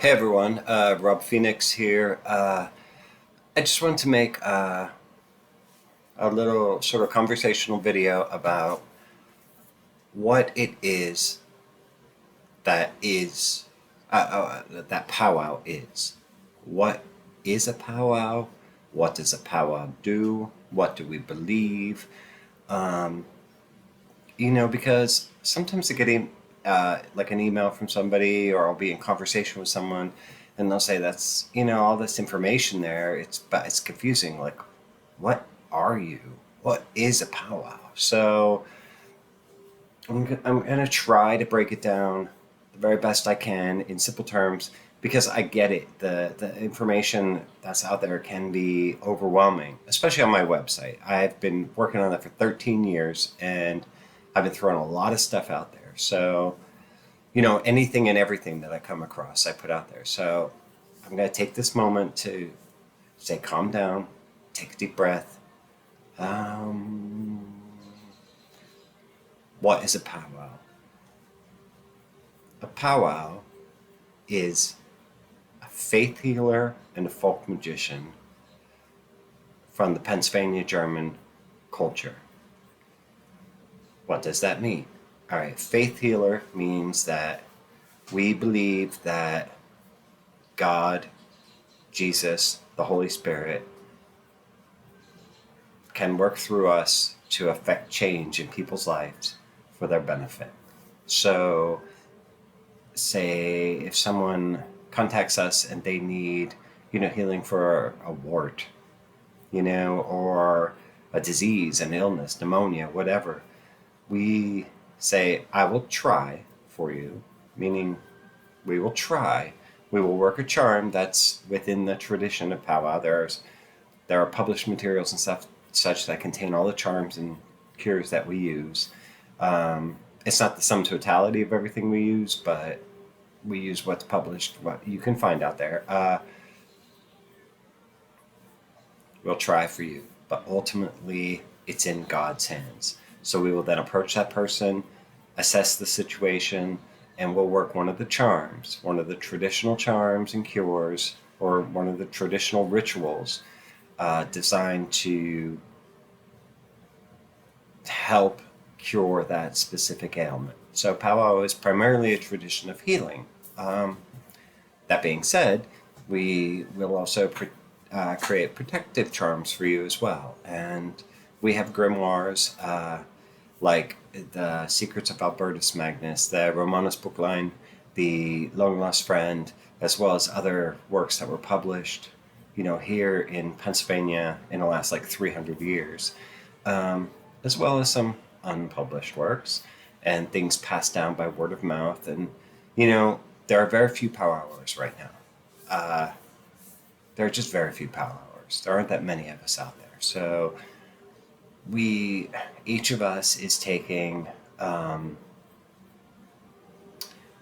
Hey everyone, Rob Phoenix here. I just wanted to make a little sort of conversational video about what it is that powwow is. What is a powwow? What does a powwow do? What do we believe? Um, because sometimes I get like an email from somebody, or I'll be in conversation with someone, and they'll say that's all this information there. But it's confusing. Like, what are you? What is a powwow? So I'm gonna try to break it down the very best I can in simple terms because I get it. The information that's out there can be overwhelming, especially on my website. I've been working on that for 13 years and I've been throwing a lot of stuff out there. So, anything and everything that I come across, I put out there. So I'm going to take this moment to say, calm down, take a deep breath. Um, what is a powwow? A powwow is a faith healer and a folk magician from the Pennsylvania German culture. What does that mean? All right, faith healer means that we believe that God, Jesus, the Holy Spirit can work through us to affect change in people's lives for their benefit. So, say if someone contacts us and they need, healing for a wart, or a disease, an illness, pneumonia, whatever, we say, I will try for you, meaning we will try. We will work a charm that's within the tradition of powwow. There are published materials and stuff such that contain all the charms and cures that we use. It's not the sum totality of everything we use, but we use what's published, what you can find out there. We'll try for you, but ultimately it's in God's hands. So we will then approach that person, assess the situation, and we'll work one of the charms, one of the traditional charms and cures, or one of the traditional rituals designed to help cure that specific ailment. So powwow is primarily a tradition of healing. That being said, we will also create protective charms for you as well. And we have grimoires like the Secrets of Albertus Magnus, the Romanus book line, the Long Lost Friend, as well as other works that were published, here in Pennsylvania in the last like 300 years, as well as some unpublished works and things passed down by word of mouth. And, there are very few powwowers right now. There are just very few powwowers. There aren't that many of us out there. So each of us is taking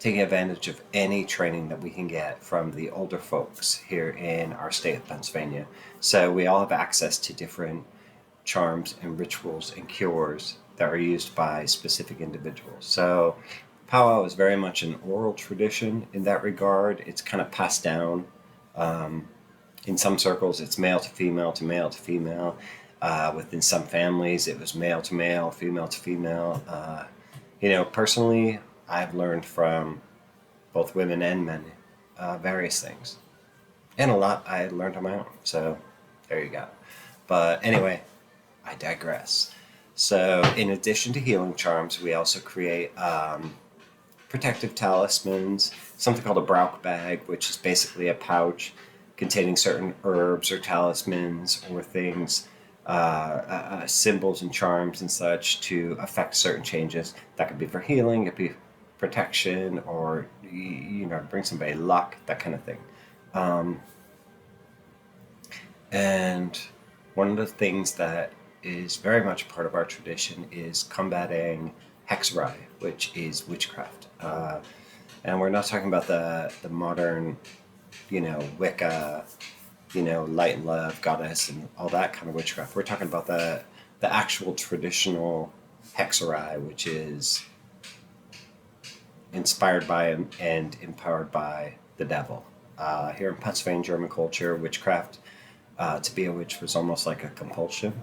advantage of any training that we can get from the older folks here in our state of Pennsylvania. So we all have access to different charms and rituals and cures that are used by specific individuals. So powwow is very much an oral tradition in that regard. It's kind of passed down. In some circles, it's male to female to male to female. Within some families, it was male to male, female to female. Personally, I've learned from both women and men various things. And a lot I learned on my own. So there you go. But anyway, I digress. So in addition to healing charms, we also create protective talismans, something called a brauch bag, which is basically a pouch containing certain herbs or talismans or things, symbols and charms and such to affect certain changes. That could be for healing, it could be protection, or bring somebody luck, that kind of thing. And one of the things that is very much part of our tradition is combating hexerai, which is witchcraft. And we're not talking about the modern, Wicca, light and love, goddess, and all that kind of witchcraft. We're talking about the actual traditional hexerai, which is inspired by and empowered by the devil. Here in Pennsylvania, German culture, witchcraft, to be a witch was almost like a compulsion.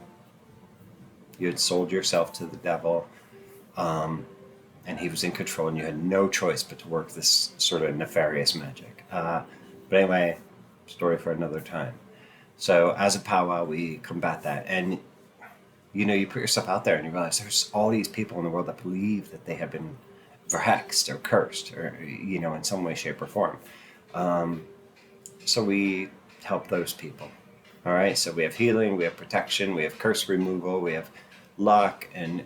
You had sold yourself to the devil, and he was in control, and you had no choice but to work this sort of nefarious magic. But anyway, story for another time. So as a powwow, we combat that, and you put yourself out there, and you realize there's all these people in the world that believe that they have been vexed or cursed, or in some way, shape, or form. So we help those people. All right. So we have healing, we have protection, we have curse removal, we have luck, and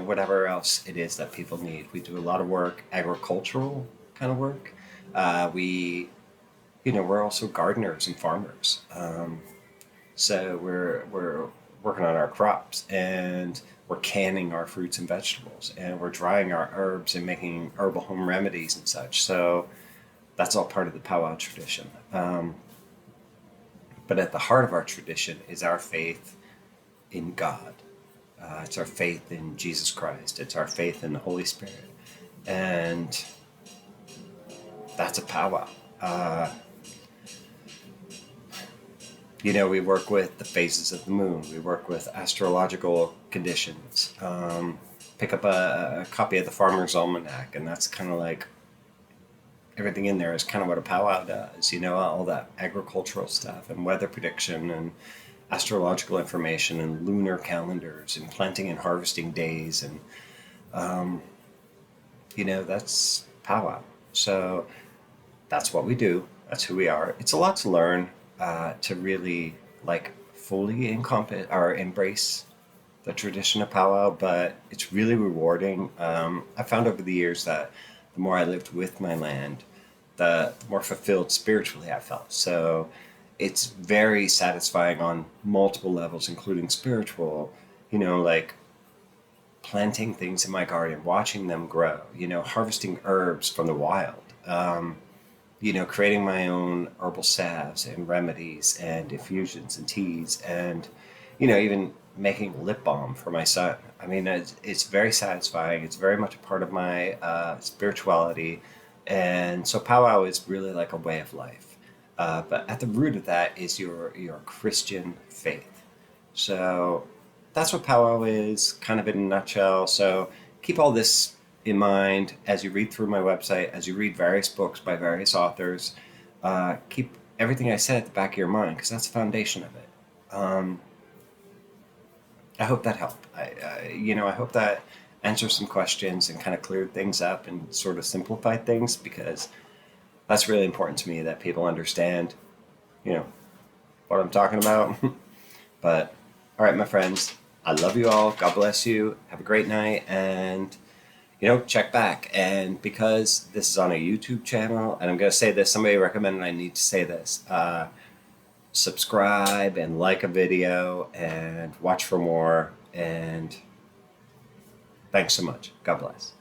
whatever else it is that people need. We do a lot of work, agricultural kind of work. We're also gardeners and farmers. So we're working on our crops, and we're canning our fruits and vegetables, and we're drying our herbs and making herbal home remedies and such. So that's all part of the powwow tradition. But at the heart of our tradition is our faith in God. It's our faith in Jesus Christ. It's our faith in the Holy Spirit. And that's a powwow. We work with the phases of the moon. We work with astrological conditions. Pick up a copy of the Farmer's Almanac, and that's kind of like everything in there is kind of what a powwow does. All that agricultural stuff and weather prediction and astrological information and lunar calendars and planting and harvesting days, and that's powwow. So that's what we do. That's who we are. It's a lot to learn to really fully encompass or embrace the tradition of powwow, but it's really rewarding. I found over the years that the more I lived with my land, the more fulfilled spiritually I felt. So it's very satisfying on multiple levels, including spiritual, like planting things in my garden, watching them grow, harvesting herbs from the wild, creating my own herbal salves and remedies and infusions and teas, and, even making lip balm for my son. I mean, it's very satisfying. It's very much a part of my spirituality. And so powwow is really like a way of life. But at the root of that is your Christian faith. So that's what powwow is, kind of in a nutshell. So keep all this in mind as you read through my website, as you read various books by various authors. Keep everything I said at the back of your mind, because that's the foundation of it. I hope that helped. I hope that answered some questions and kind of cleared things up and sort of simplified things, because that's really important to me, that people understand, what I'm talking about. But all right, my friends, I love you all. God bless you. Have a great night, and check back. And because this is on a YouTube channel, and I'm going to say this, somebody recommended I need to say this. Subscribe and like a video and watch for more. And thanks so much. God bless.